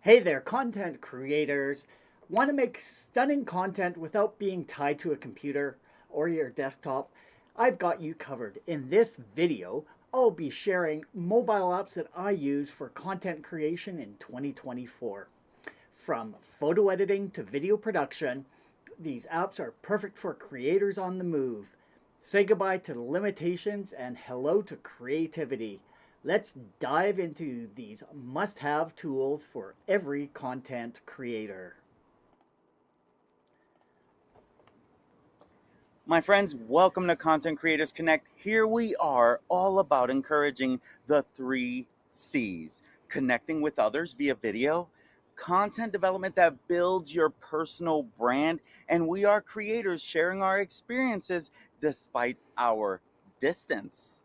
Hey there, content creators. Want to make stunning content without being tied to a computer or your desktop? I've got you covered. In this video, I'll be sharing mobile apps that I use for content creation in 2024. From photo editing to video production, these apps are perfect for creators on the move. Say goodbye to the limitations and hello to creativity. Let's dive into these must have tools for every content creator. My friends, welcome to Content Creators Connect. Here we are, all about encouraging the three C's: connecting with others via video, content development that builds your personal brand, and we are creators sharing our experiences despite our distance.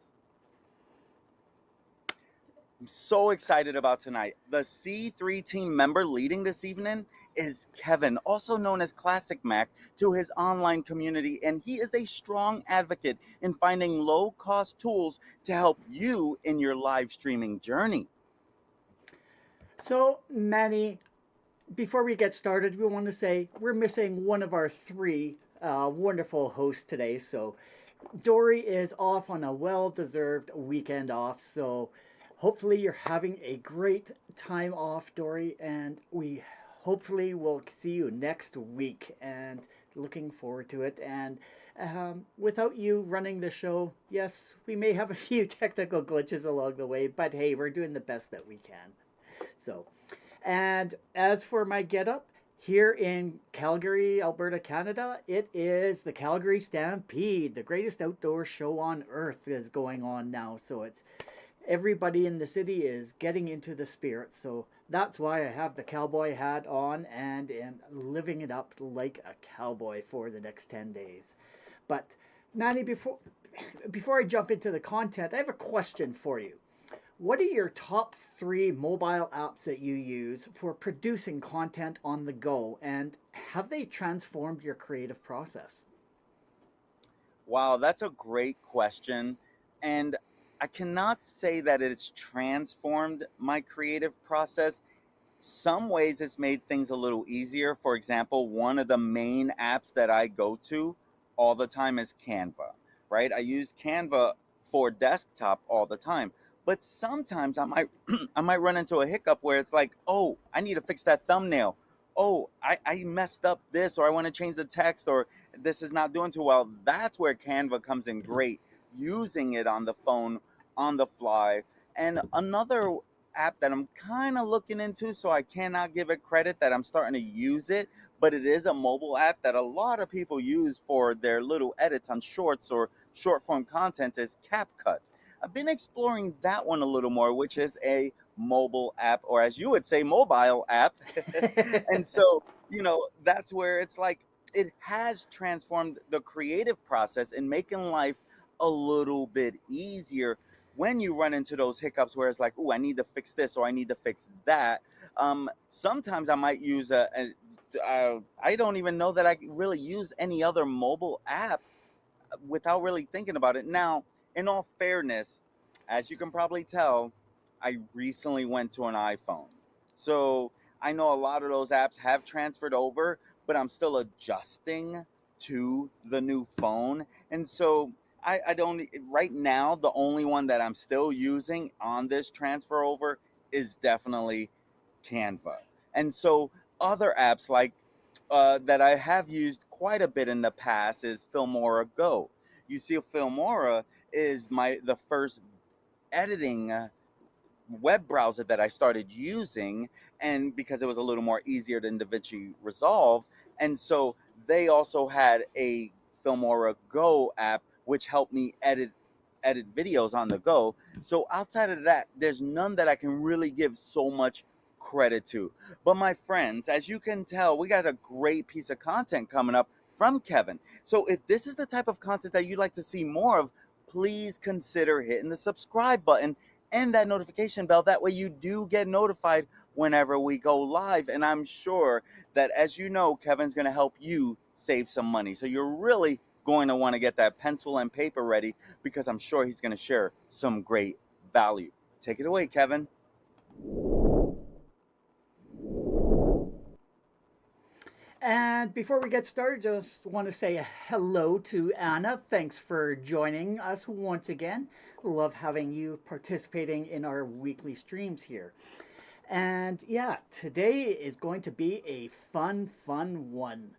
I'm so excited about tonight. The C3 team member leading this evening is Kevin, also known as Classic Mac, to his online community, and he is a strong advocate in finding low cost tools to help you in your live streaming journey. So, Manny, before we get started, we want to say we're missing one of our three wonderful hosts today. So, Dory is off on a well deserved weekend off. So, hopefully, you're having a great time off, Dory, and we hopefully will see you next week and looking forward to it. And without you running the show, yes, we may have a few technical glitches along the way, but hey, we're doing the best that we can. So, and as for my getup, here in Calgary, Alberta, Canada, it is the Calgary Stampede, the greatest outdoor show on earth is going on now. So it's everybody in the city is getting into the spirit. So that's why I have the cowboy hat on and am living it up like a cowboy for the next 10 days. But Manny, before I jump into the content, I have a question for you. What are your top three mobile apps that you use for producing content on the go, and have they transformed your creative process? Wow, that's a great question. And I cannot say that it's transformed my creative process. Some ways it's made things a little easier. For example, one of the main apps that I go to all the time is Canva, right? I use Canva for desktop all the time. But sometimes I might I might run into a hiccup where it's like, oh, I need to fix that thumbnail. Oh, I messed up this, or I want to change the text, or this is not doing too well. That's where Canva comes in great, using it on the phone on the fly. And another app that I'm kind of looking into, so I cannot give it credit that I'm starting to use it, but it is a mobile app that a lot of people use for their little edits on shorts or short form content, is CapCut. I've been exploring that one a little more, which is a mobile app, or as you would say, mobile app. And so, that's where it's like it has transformed the creative process and making life a little bit easier when you run into those hiccups where it's like, oh, I need to fix this or I need to fix that. Sometimes I might use I don't even know that I really use any other mobile app without really thinking about it. Now, in all fairness, as you can probably tell, I recently went to an iPhone. So I know a lot of those apps have transferred over, but I'm still adjusting to the new phone. And so I don't, right now, the only one that I'm still using on this transfer over is definitely Canva. And so other apps like that I have used quite a bit in the past is Filmora Go. You see, Filmora is the first editing web browser that I started using, and because it was a little more easier than DaVinci Resolve, and so they also had a Filmora Go app which helped me edit videos on the go. So outside of that, there's none that I can really give so much credit to. But my friends, as you can tell, we got a great piece of content coming up from Kevin. So if this is the type of content that you'd like to see more of, please consider hitting the subscribe button and that notification bell. That way you do get notified whenever we go live. And I'm sure that, as you know, Kevin's going to help you save some money. So you're really going to want to get that pencil and paper ready, because I'm sure he's going to share some great value. Take it away, Kevin. And before we get started, just want to say hello to Anna. Thanks for joining us once again. Love having you participating in our weekly streams here. And yeah, today is going to be a fun one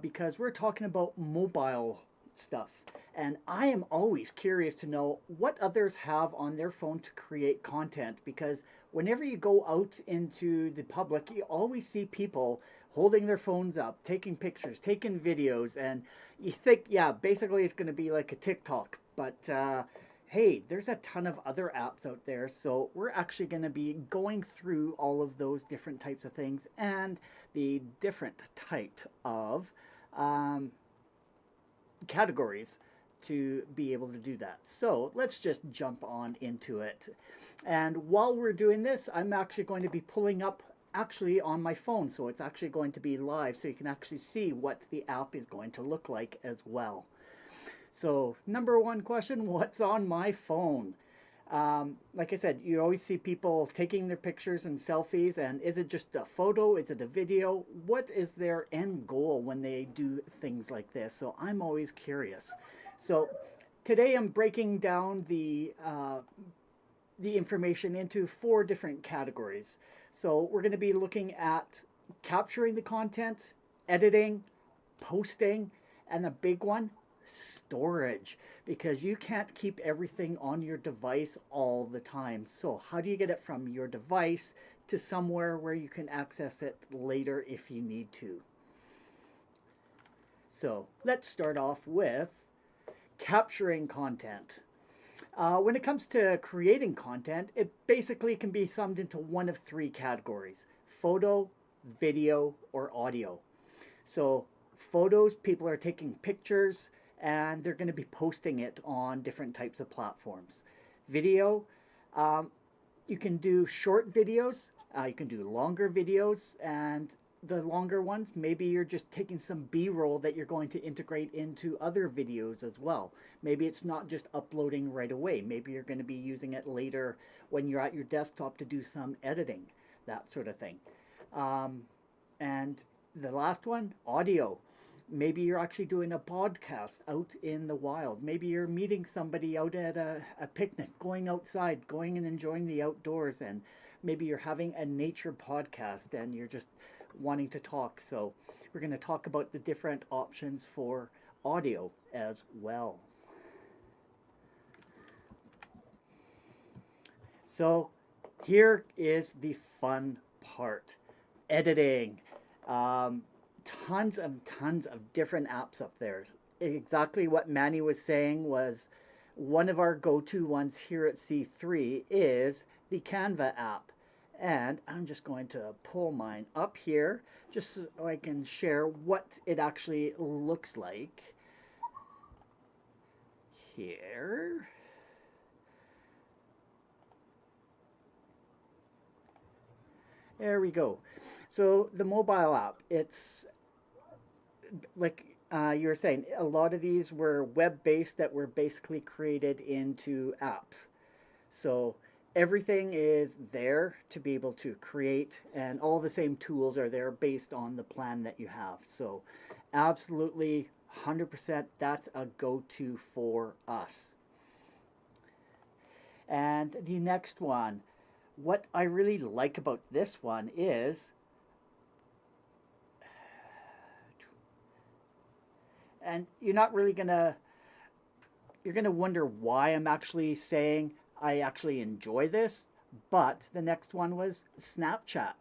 because we're talking about mobile stuff. And I am always curious to know what others have on their phone to create content because whenever you go out into the public, you always see people holding their phones up, taking pictures, taking videos, and you think, yeah, basically it's going to be like a TikTok. But hey, there's a ton of other apps out there. So we're actually going to be going through all of those different types of things and the different types of um, categories to be able to do that. So let's just jump on into it. And while we're doing this, I'm actually going to be pulling up actually on my phone. So it's actually going to be live so you can actually see what the app is going to look like as well. So number one question, what's on my phone? Like I said, you always see people taking their pictures and selfies, and is it just a photo? Is it a video? What is their end goal when they do things like this? So I'm always curious. So today I'm breaking down the information into 4 different categories. So we're going to be looking at capturing the content, editing, posting, and the big one, storage, because you can't keep everything on your device all the time. So how do you get it from your device to somewhere where you can access it later if you need to? So let's start off with capturing content. When it comes to creating content, it basically can be summed into one of 3 categories: photo, video, or audio. So photos, people are taking pictures and they're going to be posting it on different types of platforms. Video, you can do short videos, you can do longer videos, and the longer ones, maybe you're just taking some B-roll that you're going to integrate into other videos as well. Maybe it's not just uploading right away. Maybe you're going to be using it later when you're at your desktop to do some editing, that sort of thing. And the last one, audio. Maybe you're actually doing a podcast out in the wild. Maybe you're meeting somebody out at a picnic, going outside, going and enjoying the outdoors, and maybe you're having a nature podcast and you're just wanting to talk. So we're going to talk about the different options for audio as well. So here is the fun part, editing. Tons of different apps up there. Exactly what Manny was saying was one of our go-to ones here at C3 is the Canva app. And I'm just going to pull mine up here just so I can share what it actually looks like here. There we go. So the mobile app, it's like you were saying, a lot of these were web-based that were basically created into apps. So everything is there to be able to create, and all the same tools are there based on the plan that you have. So absolutely 100% that's a go-to for us. And the next one, what I really like about this one is, and you're not really gonna, you're gonna wonder why I'm actually saying I actually enjoy this, but the next one was Snapchat.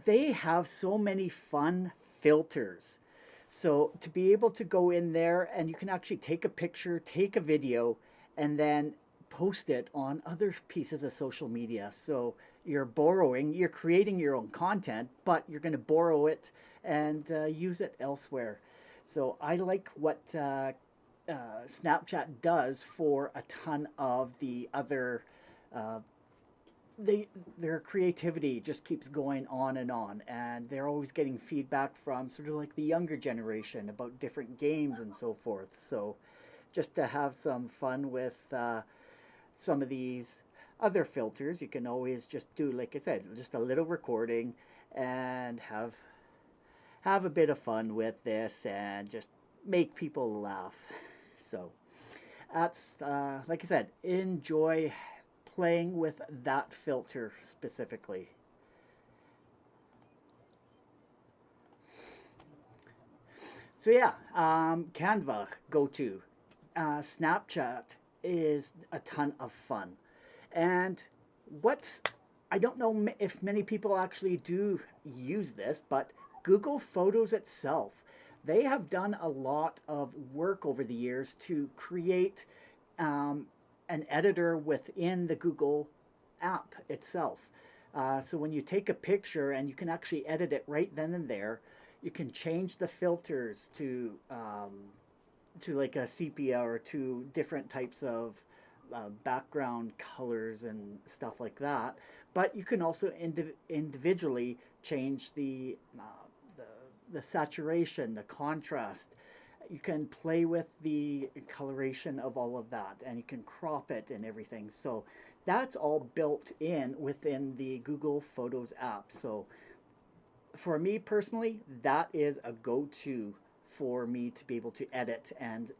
They have so many fun filters. So to be able to go in there and you can actually take a picture, take a video, and then post it on other pieces of social media. So you're creating your own content, but you're going to borrow it and use it elsewhere. So I like what Snapchat does for a ton of the other. Their creativity just keeps going on, and they're always getting feedback from sort of like the younger generation about different games and so forth. So just to have some fun with some of these other filters, you can always just do, like I said, just a little recording and have a bit of fun with this and just make people laugh. So that's, like I said, enjoy playing with that filter specifically. So yeah, Canva, go to. Snapchat is a ton of fun. And what's, I don't know if many people actually do use this, but Google Photos itself, they have done a lot of work over the years to create um, an editor within the Google app itself. So when you take a picture and you can actually edit it right then and there, you can change the filters to like a sepia or to different types of background colors and stuff like that. But you can also individually change the the saturation, the contrast. You can play with the coloration of all of that, and you can crop it and everything. So that's all built in within the Google Photos app. So for me personally, that is a go-to for me to be able to edit and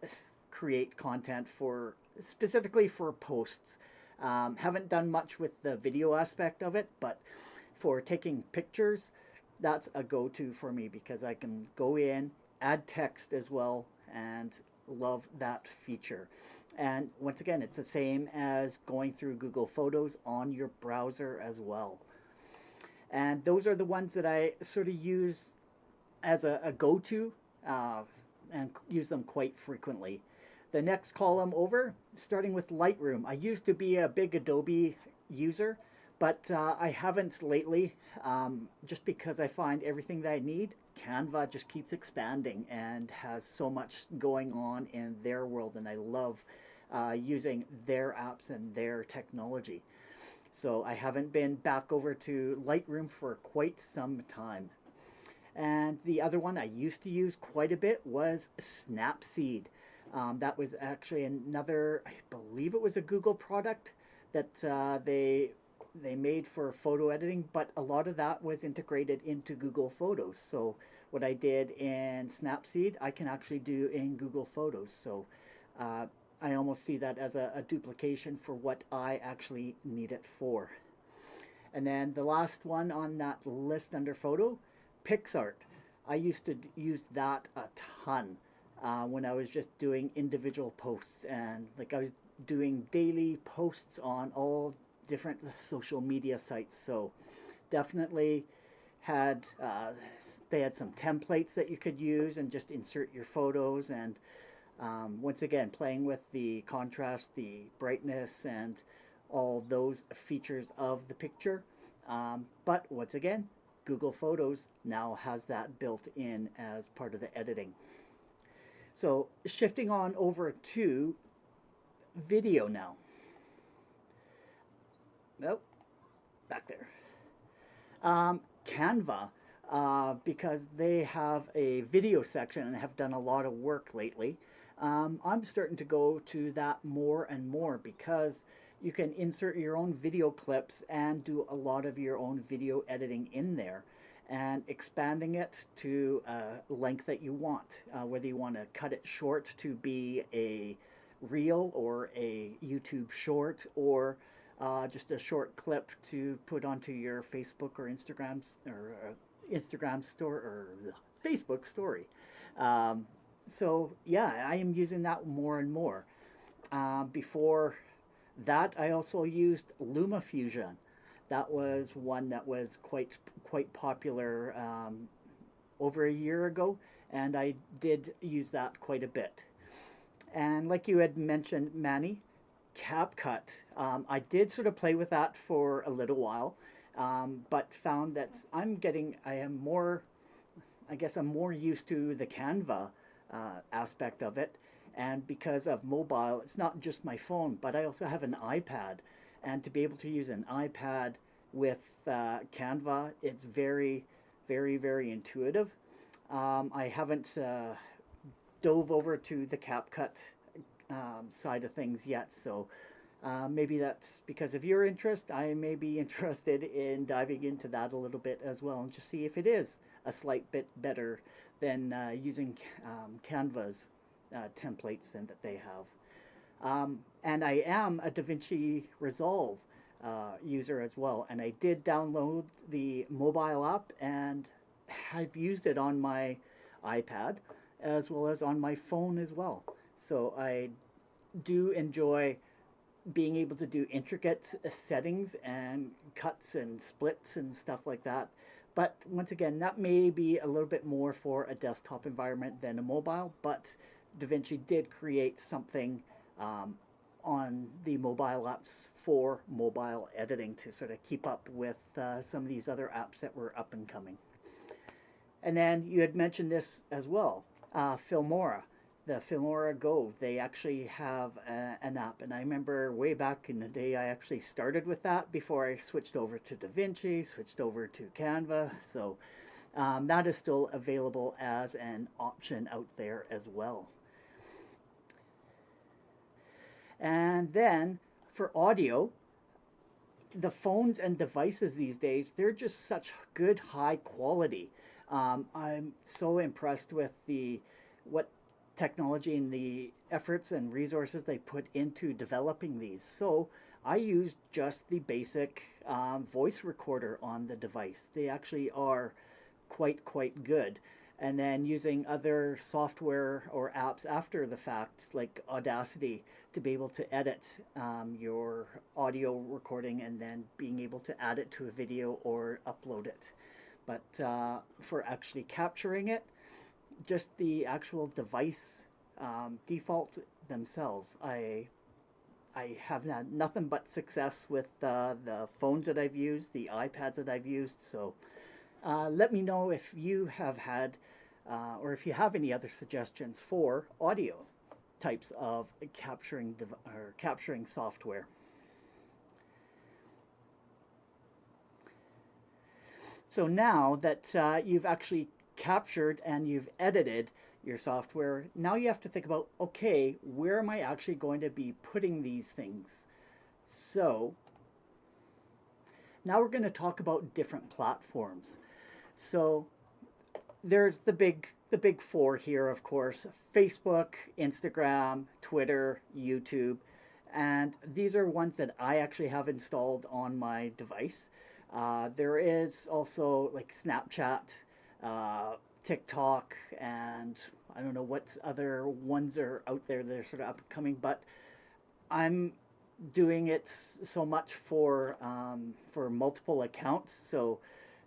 create content for specifically for posts. Haven't done much with the video aspect of it, but for taking pictures, that's a go-to for me because I can go in, add text as well, and love that feature. And once again, it's the same as going through Google Photos on your browser as well. And those are the ones that I sort of use as a go-to uh, and use them quite frequently. The next column over, starting with Lightroom. I used to be a big Adobe user, but I haven't lately, just because I find everything that I need. Canva just keeps expanding and has so much going on in their world, and I love using their apps and their technology. So I haven't been back over to Lightroom for quite some time. And the other one I used to use quite a bit was Snapseed. That was actually another, I believe it was a Google product that they made for photo editing, but a lot of that was integrated into Google Photos. So what I did in Snapseed, I can actually do in Google Photos. So uh, I almost see that as a duplication for what I actually need it for. And then the last one on that list under photo, PixArt. I used to use that a ton when I was just doing individual posts, and like I was doing daily posts on all different social media sites. So definitely had they had some templates that you could use and just insert your photos, and once again playing with the contrast, the brightness, and all those features of the picture. But once again, Google Photos now has that built in as part of the editing. So shifting on over to video now. Nope, back there. Canva, because they have a video section and have done a lot of work lately. I'm starting to go to that more and more because you can insert your own video clips and do a lot of your own video editing in there and expanding it to a length that you want, whether you want to cut it short to be a reel or a YouTube short, or just a short clip to put onto your Facebook or Instagram store or Facebook story. Um, so yeah, I am using that more and more. Before that, I also used LumaFusion. That was one that was quite popular over a year ago, and I did use that quite a bit. And like you had mentioned, Manny, CapCut. I did sort of play with that for a little while, but found that I am more, I guess I'm more used to the Canva aspect of it. And because of mobile, it's not just my phone, but I also have an iPad. And to be able to use an iPad with Canva, it's very, very, very intuitive. I haven't dove over to the CapCut side of things yet, so maybe that's because of your interest. I may be interested in diving into that a little bit as well and just see if it is a slight bit better than using Canva's templates than that they have. And I am a DaVinci Resolve user as well. And I did download the mobile app, and I've used it on my iPad as well as on my phone as well. So I do enjoy being able to do intricate settings and cuts and splits and stuff like that. But once again, that may be a little bit more for a desktop environment than a mobile, but DaVinci did create something on the mobile apps for mobile editing to sort of keep up with some of these other apps that were up and coming. And then you had mentioned this as well, Filmora. The Filmora Go, they actually have an app. And I remember way back in the day, I actually started with that before I switched over to DaVinci, switched over to Canva. So that is still available as an option out there as well. And then for audio, the phones and devices these days, they're just such good high quality. I'm so impressed with what technology and the efforts and resources they put into developing these. So I used just the basic voice recorder on the device. They actually are quite good. And then using other software or apps after the fact, like Audacity, to be able to edit your audio recording and then being able to add it to a video or upload it. But for actually capturing it, just the actual device default themselves, I have had nothing but success with the phones that I've used, the iPads that I've used. So let me know if you have had or if you have any other suggestions for audio types of capturing software. So now that you've actually captured and you've edited your software, now you have to think about, okay, where am I actually going to be putting these things? So now we're going to talk about different platforms. So there's the big four here, of course: Facebook, Instagram, Twitter, YouTube. And these are ones that I actually have installed on my device. There is also like Snapchat, TikTok, and I don't know what other ones are out there that are sort of up and coming, but I'm doing it so much for multiple accounts. So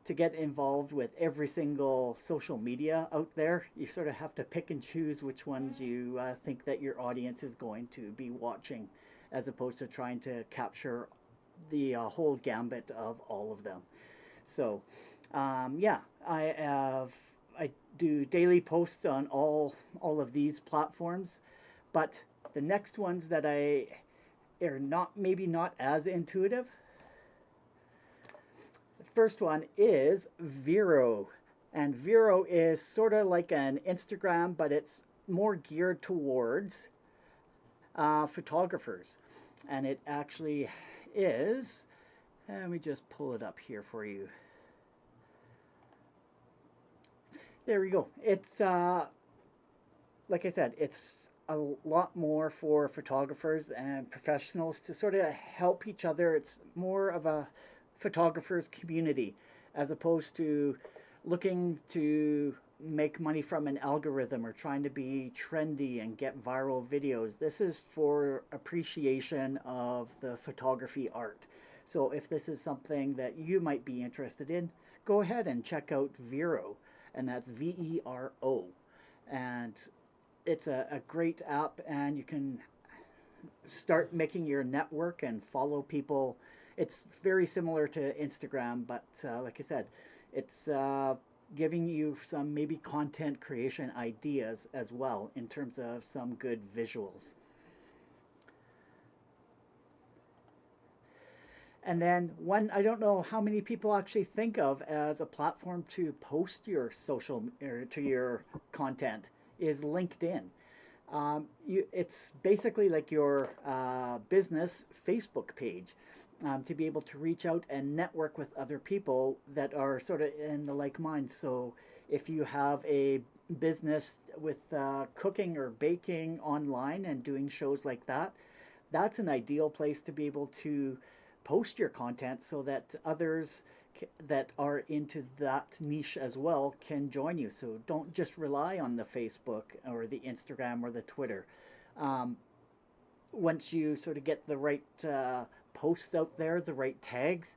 to get involved with every single social media out there, you sort of have to pick and choose which ones you think that your audience is going to be watching, as opposed to trying to capture the whole gambit of all of them. So yeah, I do daily posts on all of these platforms, but the next ones that are maybe not as intuitive. The first one is Vero, and Vero is sort of like an Instagram, but it's more geared towards photographers, and it actually is. Let me just pull it up here for you. There we go. It's like I said, it's a lot more for photographers and professionals to sort of help each other. It's more of a photographer's community, as opposed to looking to make money from an algorithm or trying to be trendy and get viral videos. This is for appreciation of the photography art. So if this is something that you might be interested in, go ahead and check out Vero, and that's Vero. And it's a great app, and you can start making your network and follow people. It's very similar to Instagram, but like I said, it's giving you some maybe content creation ideas as well in terms of some good visuals. And then one I don't know how many people actually think of as a platform to post your social or to your content is LinkedIn. It's basically like your business Facebook page. to be able to reach out and network with other people that are sort of in the like mind. So if you have a business with cooking or baking online and doing shows like that, that's an ideal place to be able to post your content so that others that are into that niche as well can join you. So don't just rely on the Facebook or the Instagram or the Twitter. Um, Once you sort of get the right posts out there, the right tags,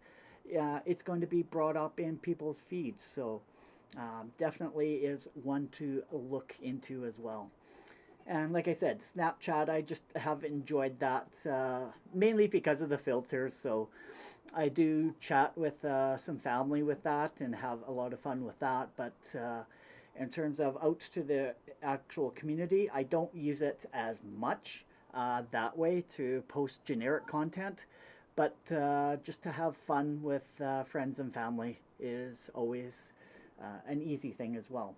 it's going to be brought up in people's feeds. So definitely is one to look into as well. And like I said, Snapchat, I just have enjoyed that mainly because of the filters. So I do chat with some family with that and have a lot of fun with that. But in terms of out to the actual community, I don't use it as much that way to post generic content. But just to have fun with friends and family is always an easy thing as well.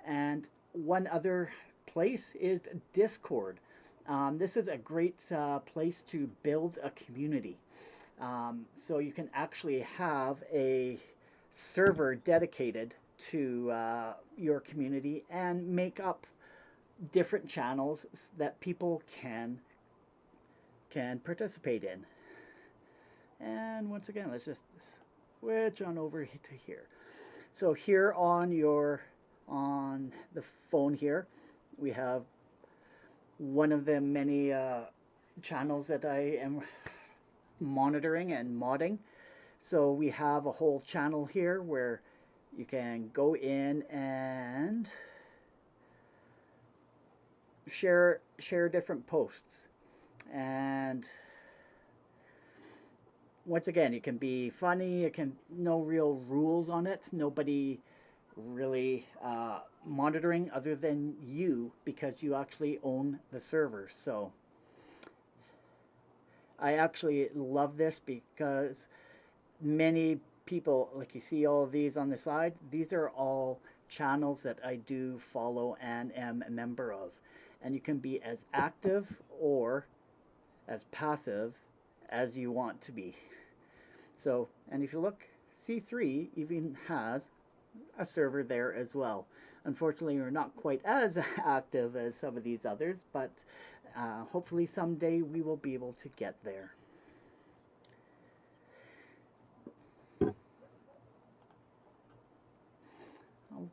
And one other place is Discord. This is a great place to build a community. So you can actually have a server dedicated to your community and make up different channels that people can participate in. And once again, let's just switch on over to here. So here on the phone here, we have one of the many channels that I am monitoring and modding. So we have a whole channel here where you can go in and share different posts. And once again, it can be funny. It can no real rules on it. Nobody really monitoring other than you because you actually own the server. So I actually love this because many people, like you see all of these on the side, these are all channels that I do follow and am a member of. And you can be as active or as passive as you want to be. So, and if you look, C3 even has a server there as well. Unfortunately, we're not quite as active as some of these others, but hopefully someday we will be able to get there. All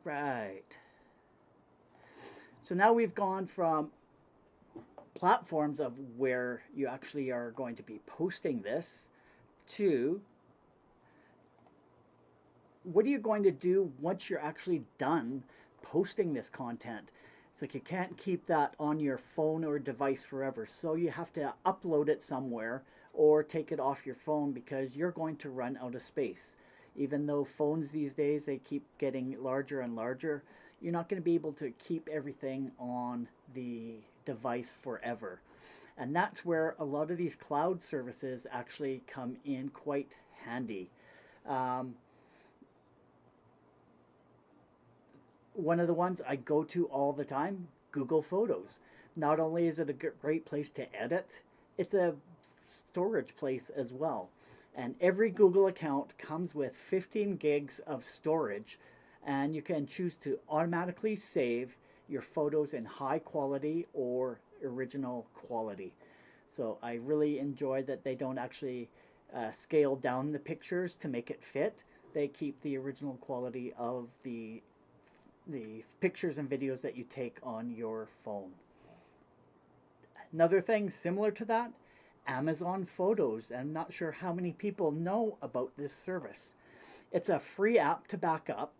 right. So now we've gone from platforms of where you actually are going to be posting this to what are you going to do once you're actually done posting this content. It's like you can't keep that on your phone or device forever, so you have to upload it somewhere or take it off your phone because you're going to run out of space. Even though phones these days, they keep getting larger and larger, you're not going to be able to keep everything on the device forever. And that's where a lot of these cloud services actually come in quite handy. One of the ones I go to all the time, Google Photos. Not only is it a great place to edit, it's a storage place as well. And every Google account comes with 15 gigs of storage, and you can choose to automatically save your photos in high quality or original quality. So I really enjoy that they don't actually scale down the pictures to make it fit. They keep the original quality of the pictures and videos that you take on your phone. Another thing similar to that, Amazon Photos. I'm not sure how many people know about this service. It's a free app to back up,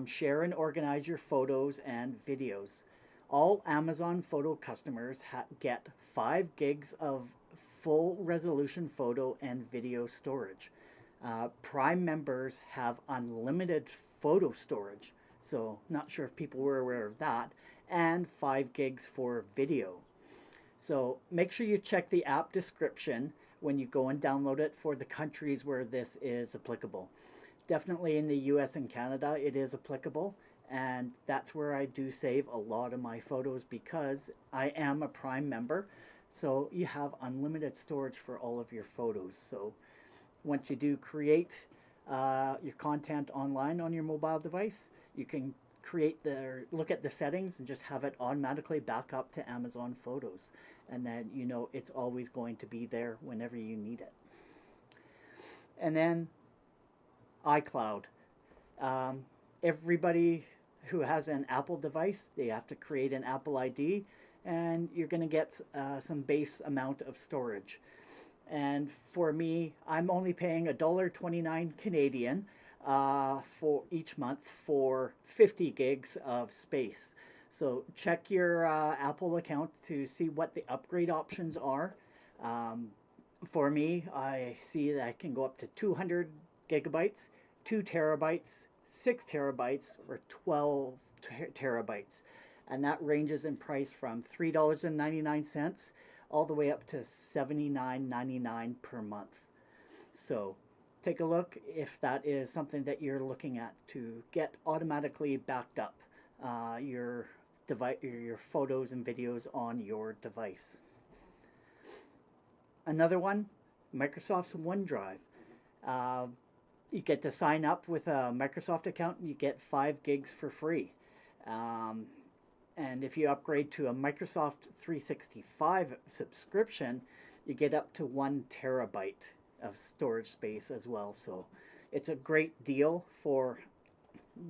share and organize your photos and videos. All Amazon Photo customers get 5 gigs of full resolution photo and video storage. Prime members have unlimited photo storage. So not sure if people were aware of that, and 5 gigs for video. So make sure you check the app description when you go and download it for the countries where this is applicable. Definitely in the US and Canada it is applicable, and that's where I do save a lot of my photos because I am a Prime member. So you have unlimited storage for all of your photos. So once you do create your content online on your mobile device, you can look at the settings and just have it automatically back up to Amazon Photos, and then you know it's always going to be there whenever you need it. And then iCloud. Everybody who has an Apple device, they have to create an Apple ID, and you're going to get some base amount of storage. And for me, I'm only paying $1.29 Canadian for each month for 50 gigs of space. So check your Apple account to see what the upgrade options are. For me, I see that I can go up to 200 gigabytes, 2 terabytes, 6 terabytes, or 12 terabytes. And that ranges in price from $3.99 all the way up to $79.99 per month. So take a look if that is something that you're looking at to get automatically backed up your photos and videos on your device. Another one, Microsoft's OneDrive. You get to sign up with a Microsoft account and you get 5 gigs for free. And if you upgrade to a Microsoft 365 subscription, you get up to 1 terabyte of storage space as well. So it's a great deal for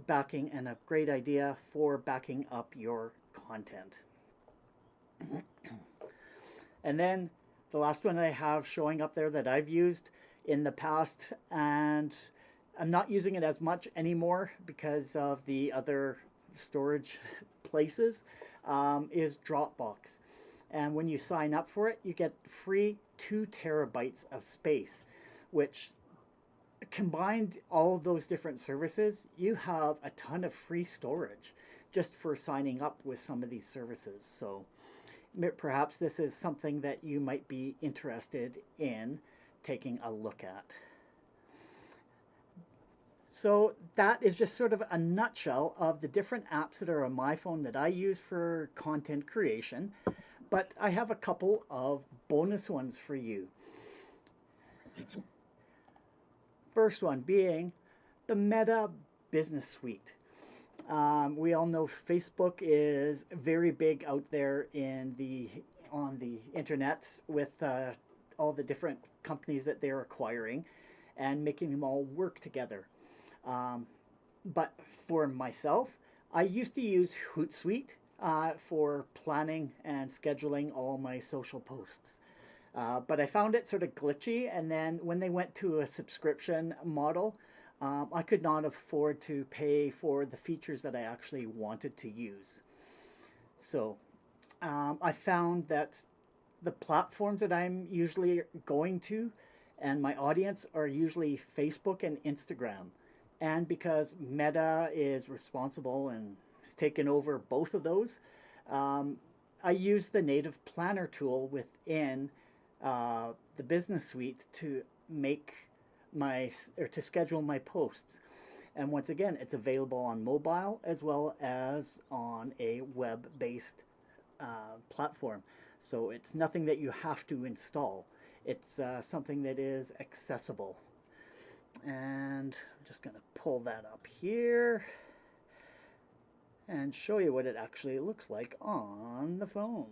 backing and a great idea for backing up your content. And then the last one I have showing up there that I've used in the past, and I'm not using it as much anymore because of the other storage places, is Dropbox. And when you sign up for it, you get free 2 terabytes of space, which combined all of those different services, you have a ton of free storage just for signing up with some of these services. So perhaps this is something that you might be interested in taking a look at. So that is just sort of a nutshell of the different apps that are on my phone that I use for content creation. But I have a couple of bonus ones for you. First one being the Meta Business Suite. We all know Facebook is very big out there on the internet with all the different companies that they're acquiring and making them all work together. But for myself, I used to use Hootsuite for planning and scheduling all my social posts. But I found it sort of glitchy, and then when they went to a subscription model, I could not afford to pay for the features that I actually wanted to use. So I found that the platforms that I'm usually going to and my audience are usually Facebook and Instagram. And because Meta is responsible and has taken over both of those, I use the native planner tool within the Business Suite to to schedule my posts. And once again, it's available on mobile as well as on a web-based platform. So it's nothing that you have to install. It's something that is accessible. And I'm just going to pull that up here and show you what it actually looks like on the phone.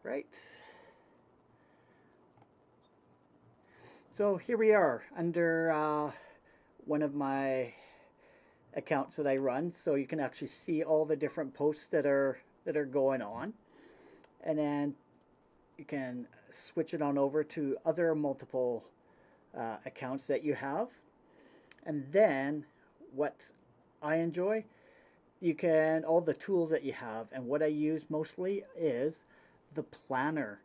Right. So here we are under one of my accounts that I run, so you can actually see all the different posts that are going on, and then you can switch it on over to other multiple accounts that you have. And then what I enjoy, all the tools that you have, and what I use mostly is the planner,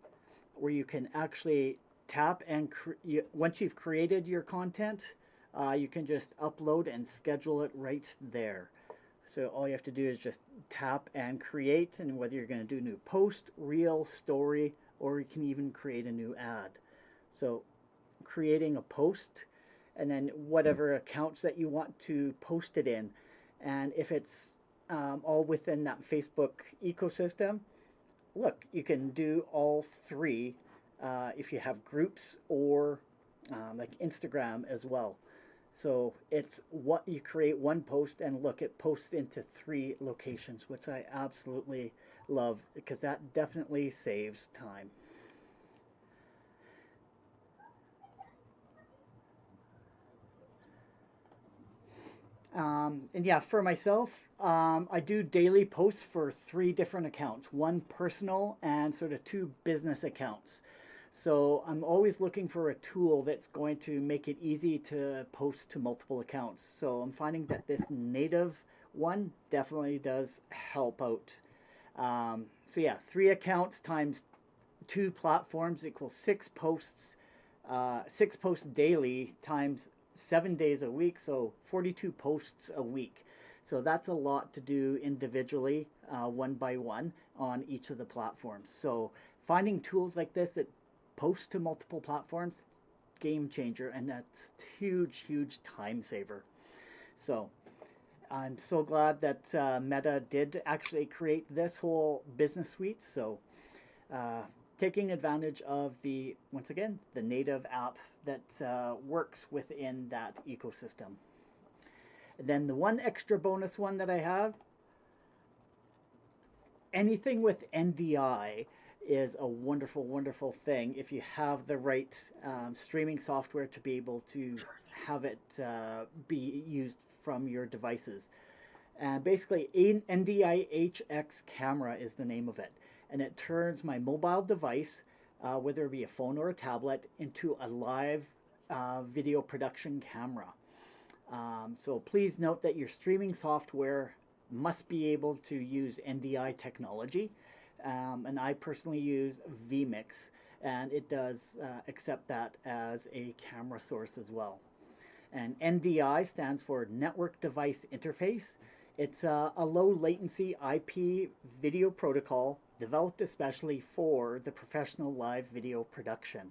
where you can actually tap and once you've created your content, you can just upload and schedule it right there. So all you have to do is just tap and create, and whether you're going to do a new post, reel, story, or you can even create a new ad. So creating a post, and then whatever accounts that you want to post it in, and if it's all within that Facebook ecosystem, look, you can do all 3 if you have groups or like Instagram as well. So it's what you create one post and look, it posts into 3 locations, which I absolutely love because that definitely saves time. And yeah, for myself, I do daily posts for 3 different accounts, one personal and sort of 2 business accounts. So I'm always looking for a tool that's going to make it easy to post to multiple accounts. So I'm finding that this native one definitely does help out. So yeah, 3 accounts times 2 platforms equals 6 posts. 6 posts daily times 7 days a week, so 42 posts a week. So that's a lot to do individually, one by one, on each of the platforms. So finding tools like this that post to multiple platforms, game changer, and that's huge, huge time saver. So I'm so glad that Meta did actually create this whole business suite. So uh, taking advantage of the, once again, the native app that works within that ecosystem. And then the one extra bonus one that I have, anything with NDI is a wonderful, wonderful thing if you have the right streaming software to be able to have it be used from your devices. And basically, NDI HX camera is the name of it. And it turns my mobile device, whether it be a phone or a tablet, into a live video production camera. So please note that your streaming software must be able to use NDI technology. And I personally use vMix, and it does accept that as a camera source as well. And NDI stands for Network Device Interface. It's a low latency IP video protocol developed especially for the professional live video production.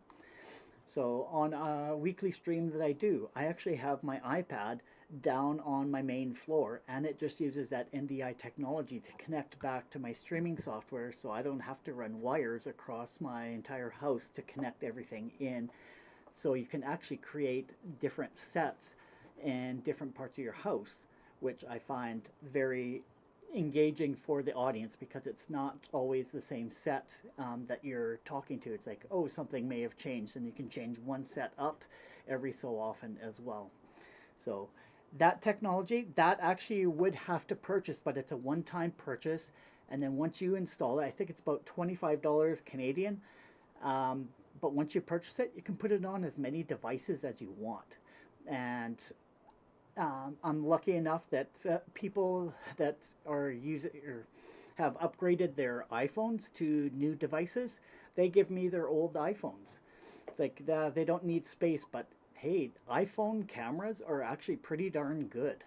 So on a weekly stream that I do, I actually have my iPad down on my main floor, and it just uses that NDI technology to connect back to my streaming software, so I don't have to run wires across my entire house to connect everything in. So you can actually create different sets in different parts of your house, which I find very engaging for the audience because it's not always the same set that you're talking to. It's like, oh, something may have changed, and you can change one set up every so often as well. So that technology, that actually you would have to purchase, but it's a one-time purchase. And then once you install it, I think it's about $25 Canadian. But once you purchase it, you can put it on as many devices as you want. And I'm lucky enough that people that are using or have upgraded their iPhones to new devices, they give me their old iPhones. It's like they don't need space, but hey, iPhone cameras are actually pretty darn good.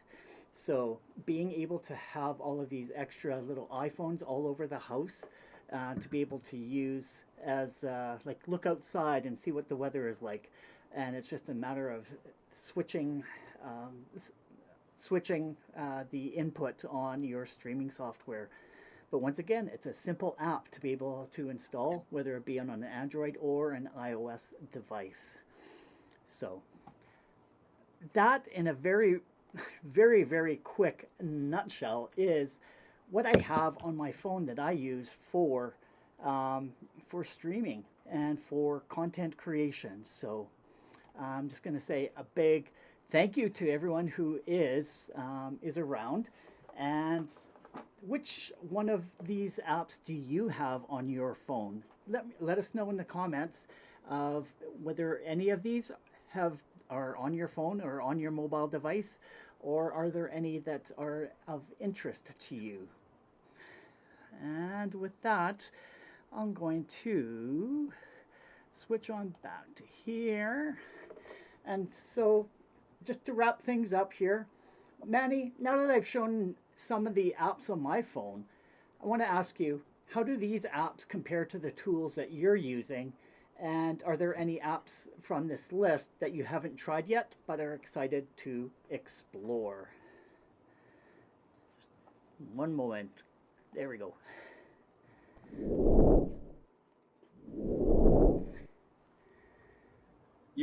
So being able to have all of these extra little iPhones all over the house to be able to use as like look outside and see what the weather is like, and it's just a matter of um, switching the input on your streaming software. But once again, it's a simple app to be able to install, whether it be on an Android or an iOS device. So that, in a very, very, very quick nutshell, is what I have on my phone that I use for streaming and for content creation. So I'm just going to say a big thank you to everyone who is around. And which one of these apps do you have on your phone? Let us know in the comments of whether any of these are on your phone or on your mobile device, or are there any that are of interest to you? And with that, I'm going to switch on back to here. And so just to wrap things up here, Manny, now that I've shown some of the apps on my phone, I want to ask you, how do these apps compare to the tools that you're using? And are there any apps from this list that you haven't tried yet but are excited to explore? One moment. There we go.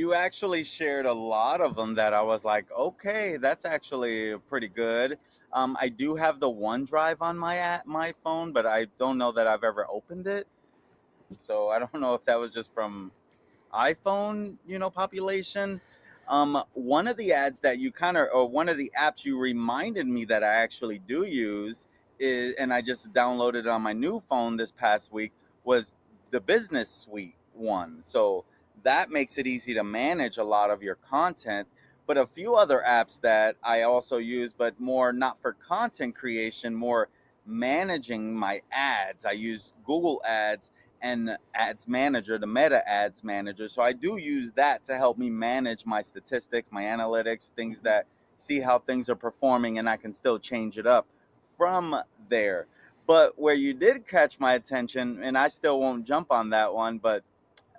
You actually shared a lot of them that I was like, okay, that's actually pretty good. I do have the OneDrive on my phone, but I don't know that I've ever opened it. So I don't know if that was just from iPhone, population. One of the ads that you kind of, or one of the apps you reminded me that I actually do use is, and I just downloaded it on my new phone this past week, was the Business Suite one. So that makes it easy to manage a lot of your content. But a few other apps that I also use, but more not for content creation, more managing my ads. I use Google Ads and Ads Manager, the Meta Ads Manager. So I do use that to help me manage my statistics, my analytics, things that see how things are performing, and I can still change it up from there. But where you did catch my attention, and I still won't jump on that one, but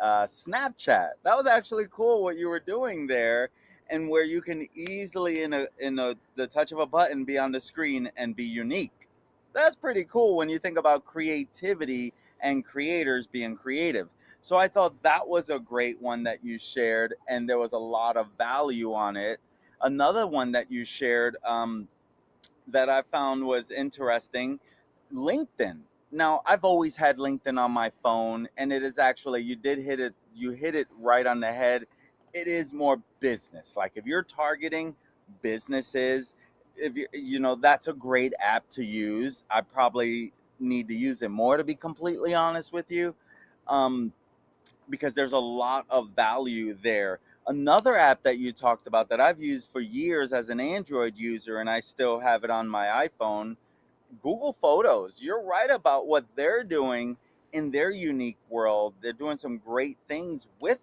Snapchat. That was actually cool what you were doing there, and where you can easily, in the touch of a button, be on the screen and be unique. That's pretty cool when you think about creativity and creators being creative. So I thought that was a great one that you shared, and there was a lot of value on it. Another one that you shared, that I found was interesting, LinkedIn. Now, I've always had LinkedIn on my phone, and it is actually, you hit it right on the head. It is more business. Like if you're targeting businesses, if that's a great app to use. I probably need to use it more, to be completely honest with you. Um, because there's a lot of value there. Another app that you talked about that I've used for years as an Android user, and I still have it on my iPhone, Google Photos. You're right about what they're doing in their unique world. They're doing some great things with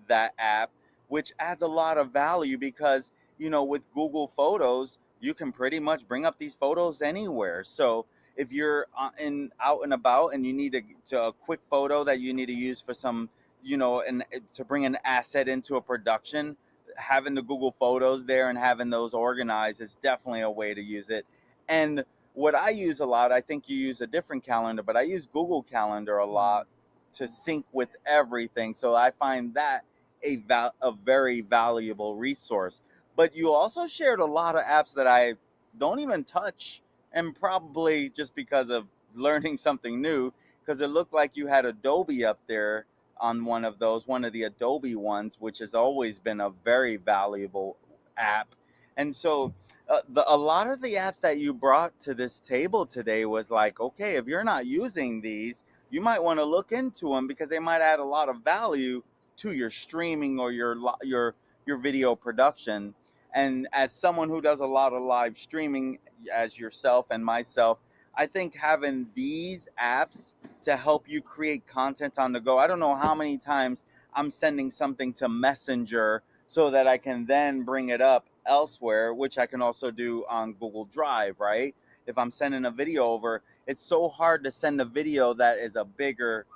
that app, which adds a lot of value because, with Google Photos, you can pretty much bring up these photos anywhere. So if you're out and about and you need a quick photo that you need to use for some, and to bring an asset into a production, having the Google Photos there and having those organized is definitely a way to use it. And what I use a lot, I think you use a different calendar, but I use Google Calendar a lot to sync with everything. So I find that a very valuable resource. But you also shared a lot of apps that I don't even touch, and probably just because of learning something new, because it looked like you had Adobe up there on one of the Adobe ones, which has always been a very valuable app. And so a lot of the apps that you brought to this table today was like, okay, if you're not using these, you might want to look into them because they might add a lot of value to your streaming or your video production. And as someone who does a lot of live streaming, as yourself and myself, I think having these apps to help you create content on the go. I don't know how many times I'm sending something to Messenger so that I can then bring it up elsewhere, which I can also do on Google Drive, right? If I'm sending a video over, it's so hard to send a video that is a bigger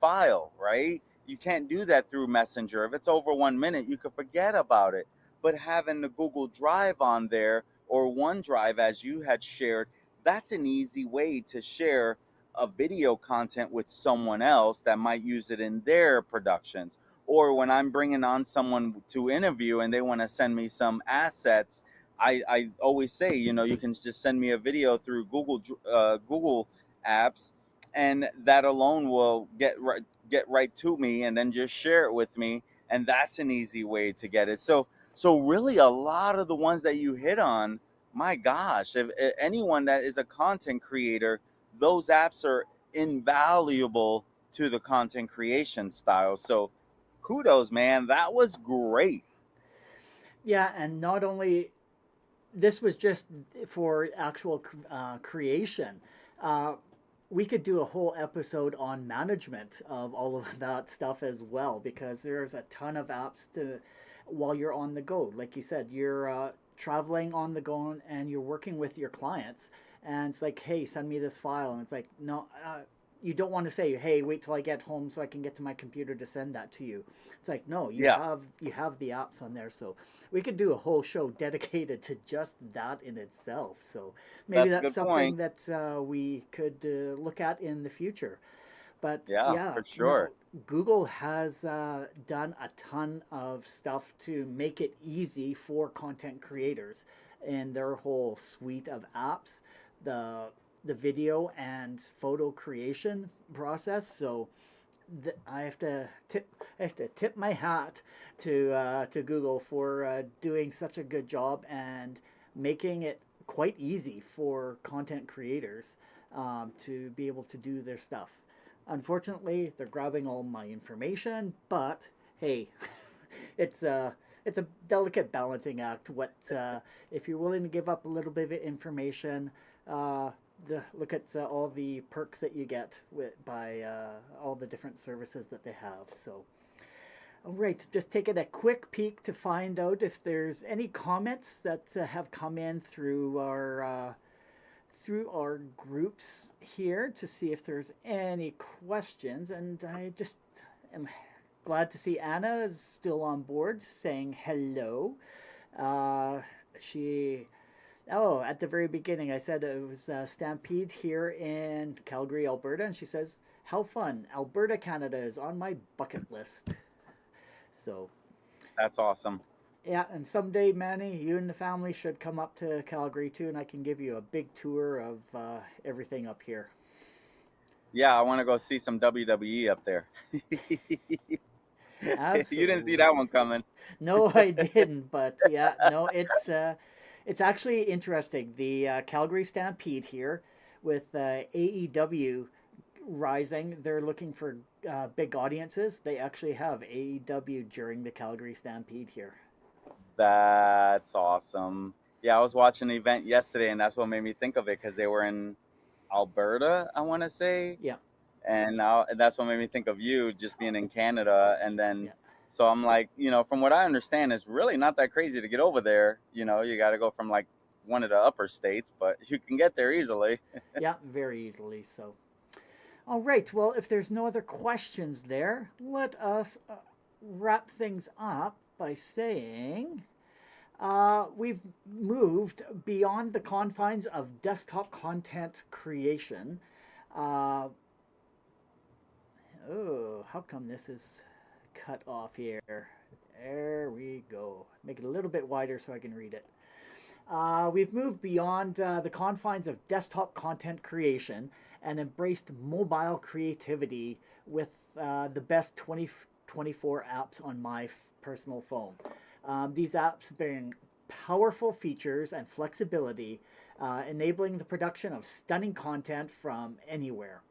file, right? You can't do that through Messenger. If it's over 1 minute, you could forget about it. But having the Google Drive on there, or OneDrive, as you had shared, that's an easy way to share a video content with someone else that might use it in their productions. Or when I'm bringing on someone to interview and they want to send me some assets, I always say, you can just send me a video through Google apps, and that alone will get right to me, and then just share it with me, and that's an easy way to get it. So really, a lot of the ones that you hit on, my gosh, if anyone that is a content creator, those apps are invaluable to the content creation style. So kudos, man. That was great. Yeah, and not only this was just for actual creation. Uh, we could do a whole episode on management of all of that stuff as well, because there's a ton of apps to while you're on the go. Like you said, you're traveling on the go and you're working with your clients, and it's like, hey, send me this file, and it's like, no. You don't want to say, "Hey, wait till I get home so I can get to my computer to send that to you." It's like, no, Yeah, you have the apps on there, so we could do a whole show dedicated to just that in itself. So maybe that's a that's good something point. that we could look at in the future. But Yeah, yeah, for no, sure. Google has done a ton of stuff to make it easy for content creators in their whole suite of apps, the the video and photo creation process. So I have to tip my hat to Google for doing such a good job and making it quite easy for content creators to be able to do their stuff. Unfortunately, they're grabbing all my information, but hey, it's a delicate balancing act. What if you're willing to give up a little bit of information? Uh, look at all the perks that you get by all the different services that they have. So, all right, just taking a quick peek to find out if there's any comments that have come in through our groups here to see if there's any questions. And I just am glad to see Anna is still on board saying hello. Uh, she, oh, at the very beginning, I said it was Stampede here in Calgary, Alberta. And she says, how fun. Alberta, Canada is on my bucket list. So, That's awesome. yeah, and someday, Manny, you and the family should come up to Calgary too, and I can give you a big tour of everything up here. Yeah, I want to go see some WWE up there. You didn't see that Absolutely. one coming. No, I didn't, but yeah, no, it's actually interesting. The Calgary Stampede here with AEW rising, they're looking for big audiences. They actually have AEW during the Calgary Stampede here. That's awesome. Yeah, I was watching the event yesterday, and that's what made me think of it because they were in Alberta, I want to say, Yeah, and that's what made me think of you just being in Canada. And then, yeah, so I'm like, from what I understand, it's really not that crazy to get over there. You got to go from like one of the upper states, but you can get there easily. yeah, very easily. So, all right. Well, if there's no other questions there, let us wrap things up by saying we've moved beyond the confines of desktop content creation. Uh, oh, how come this is cut off here? There we go. Make it a little bit wider so I can read it. We've moved beyond the confines of desktop content creation and embraced mobile creativity with the best 2024 apps on my personal phone. These apps bring powerful features and flexibility, enabling the production of stunning content from anywhere.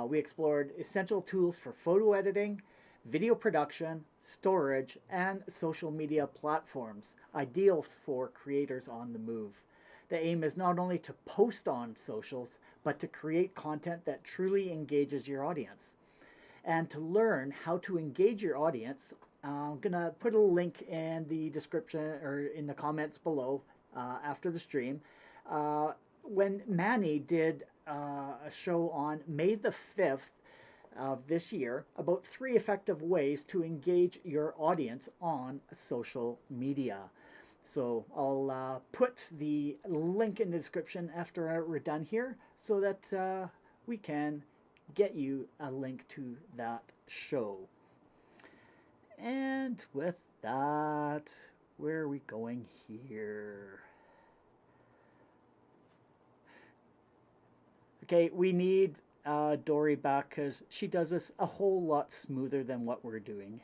We explored essential tools for photo editing, video production, storage, and social media platforms, ideal for creators on the move. The aim is not only to post on socials, but to create content that truly engages your audience. And to learn how to engage your audience, I'm going to put a link in the description or in the comments below after the stream. When Manny did a show on May the 5th of this year about 3 effective ways to engage your audience on social media. So I'll put the link in the description after we're done here so that we can get you a link to that show. And with that, where are we going here? Okay, we need Dory back because she does this a whole lot smoother than what we're doing.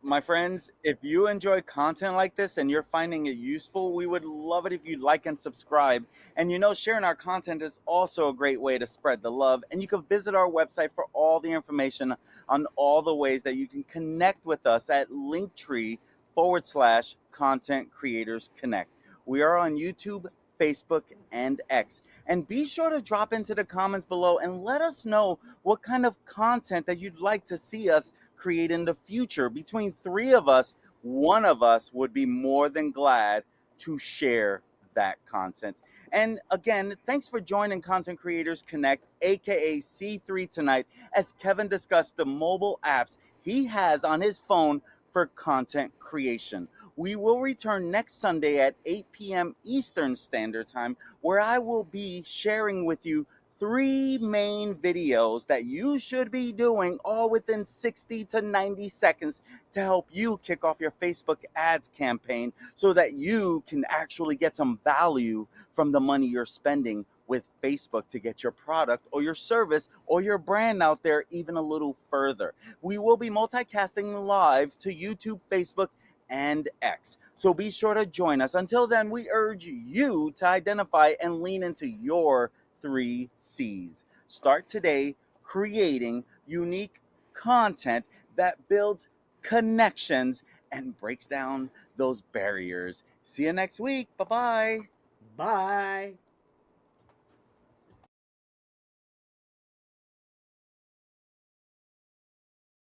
My friends, if you enjoy content like this and you're finding it useful, we would love it if you'd like and subscribe. And sharing our content is also a great way to spread the love. And you can visit our website for all the information on all the ways that you can connect with us at linktree/content creators connect. We are on YouTube, Facebook, and X. And be sure to drop into the comments below and let us know what kind of content that you'd like to see us create in the future. Between 3 of us, one of us would be more than glad to share that content. And again, thanks for joining Content Creators Connect, aka C3, tonight, as Kevin discussed the mobile apps he has on his phone for content creation. We will return next Sunday at 8 p.m. Eastern Standard Time, where I will be sharing with you 3 main videos that you should be doing all within 60 to 90 seconds to help you kick off your Facebook ads campaign so that you can actually get some value from the money you're spending with Facebook to get your product or your service or your brand out there even a little further. We will be multicasting live to YouTube, Facebook, and X. So be sure to join us. Until then, we urge you to identify and lean into your 3 C's. Start today creating unique content that builds connections and breaks down those barriers. See you next week. Bye-bye. Bye.